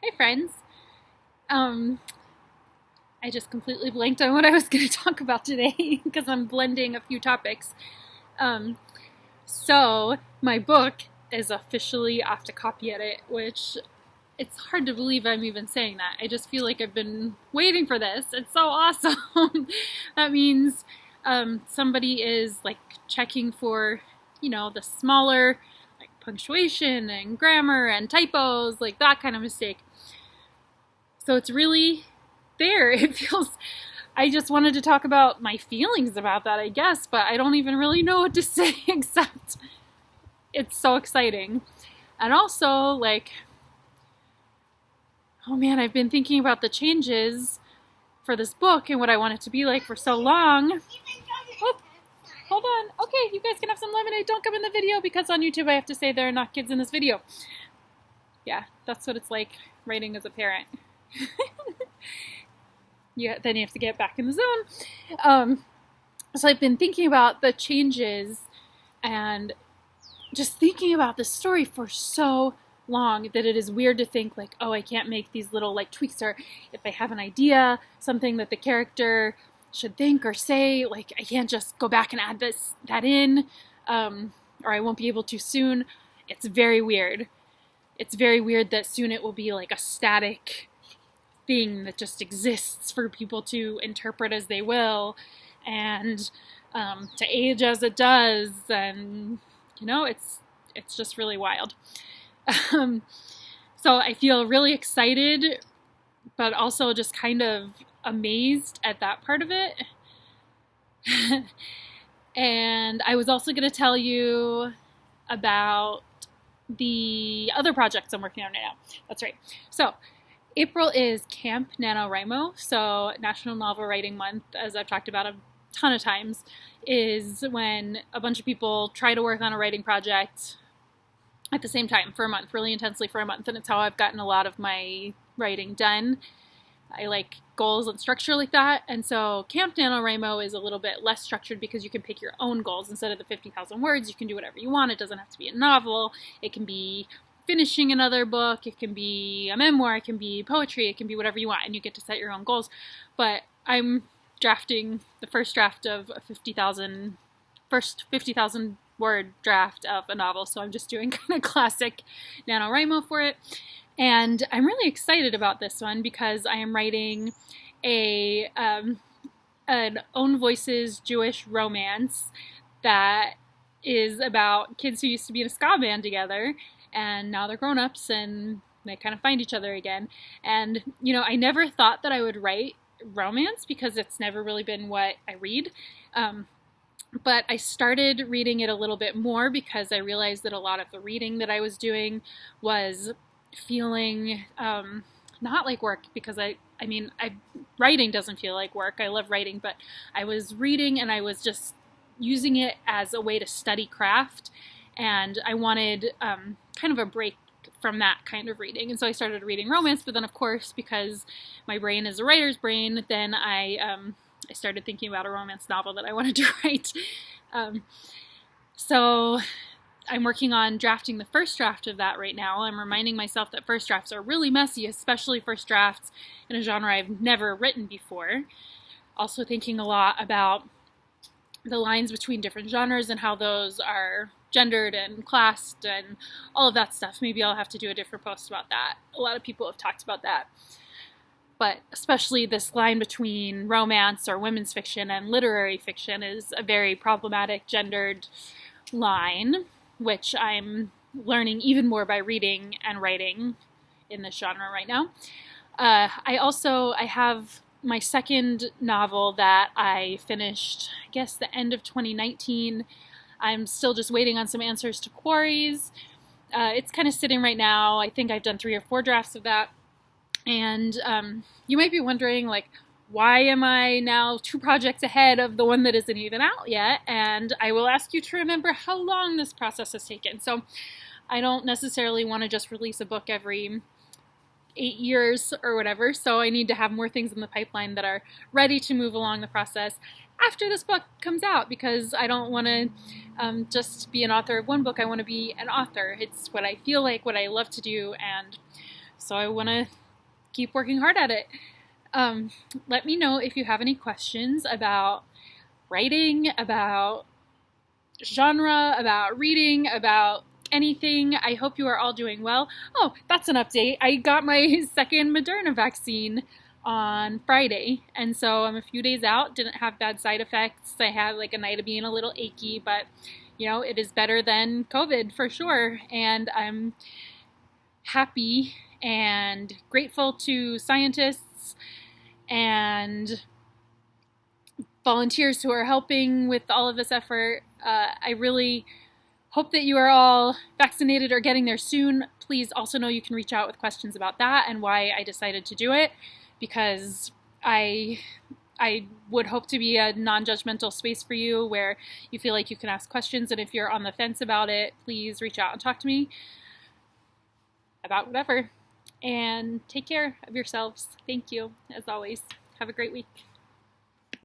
Hi friends. I just completely blanked on what I was going to talk about today because I'm blending a few topics. Um, so my book is officially off to copyedit, which it's hard to believe I'm even saying that. I just feel like I've been waiting for this. It's so awesome. That means somebody is like checking for, the smaller like punctuation and grammar and typos, like that kind of mistake. So it's really there. It feels, I just wanted to talk about my feelings about that, I guess, but I don't even really know what to say except it's so exciting. And also, like, oh man, I've been thinking about the changes for this book and what I want it to be like for so long. Oh, hold on. Okay, you guys can have some lemonade. Don't come in the video because on YouTube I have to say there are not kids in this video. Yeah, that's what it's like writing as a parent. Then you have to get back in the zone. So I've been thinking about the changes and just thinking about this story for so long that it is weird to think like, oh, I can't make these little like tweaks, or if I have an idea, something that the character should think or say, like I can't just go back and add that in, or I won't be able to soon. It's very weird. It's very weird that soon it will be like a static thing that just exists for people to interpret as they will, and to age as it does, and it's just really wild. So I feel really excited, but also just kind of amazed at that part of it. And I was also going to tell you about the other projects I'm working on right now. That's right. So April is Camp NaNoWriMo, so National Novel Writing Month, as I've talked about a ton of times, is when a bunch of people try to work on a writing project at the same time for a month, really intensely for a month, and it's how I've gotten a lot of my writing done. I like goals and structure like that, and so Camp NaNoWriMo is a little bit less structured because you can pick your own goals. Instead of the 50,000 words, you can do whatever you want. It doesn't have to be a novel. It can be finishing another book, it can be a memoir, it can be poetry, it can be whatever you want, and you get to set your own goals. But I'm drafting the first draft of a 50,000 word draft of a novel, so I'm just doing kind of classic NaNoWriMo for it. And I'm really excited about this one because I am writing an own voices Jewish romance that is about kids who used to be in a ska band together, and now they're grown-ups and they kind of find each other again. And, I never thought that I would write romance because it's never really been what I read. But I started reading it a little bit more because I realized that a lot of the reading that I was doing was feeling not like work, because writing doesn't feel like work. I love writing, but I was reading and I was just using it as a way to study craft, and I wanted kind of a break from that kind of reading. And so I started reading romance, but then of course, because my brain is a writer's brain, then I started thinking about a romance novel that I wanted to write. So I'm working on drafting the first draft of that right now. I'm reminding myself that first drafts are really messy, especially first drafts in a genre I've never written before. Also thinking a lot about the lines between different genres and how those are gendered and classed and all of that stuff. Maybe I'll have to do a different post about that. A lot of people have talked about that. But especially this line between romance or women's fiction and literary fiction is a very problematic gendered line, which I'm learning even more by reading and writing in this genre right now. I have my second novel that I finished, I guess, the end of 2019. I'm still just waiting on some answers to queries. It's kind of sitting right now. I think I've done 3 or 4 drafts of that. And you might be wondering, like, why am I now 2 projects ahead of the one that isn't even out yet? And I will ask you to remember how long this process has taken. So I don't necessarily want to just release a book every 8 years or whatever, so I need to have more things in the pipeline that are ready to move along the process after this book comes out, because I don't want to just be an author of one book. I want to be an author. It's what I feel like, what I love to do, and So I want to keep working hard at it. Let me know if you have any questions about writing, about genre, about reading, about anything. I hope you are all doing well. Oh, that's an update. I got my second Moderna vaccine on Friday, and so I'm a few days out. Didn't have bad side effects. I had like a night of being a little achy, but it is better than COVID for sure, and I'm happy and grateful to scientists and volunteers who are helping with all of this effort. I really hope that you are all vaccinated or getting there soon. Please also know you can reach out with questions about that and why I decided to do it, because I would hope to be a non-judgmental space for you where you feel like you can ask questions, and if you're on the fence about it, please reach out and talk to me about whatever. And take care of yourselves. Thank you, as always. Have a great week.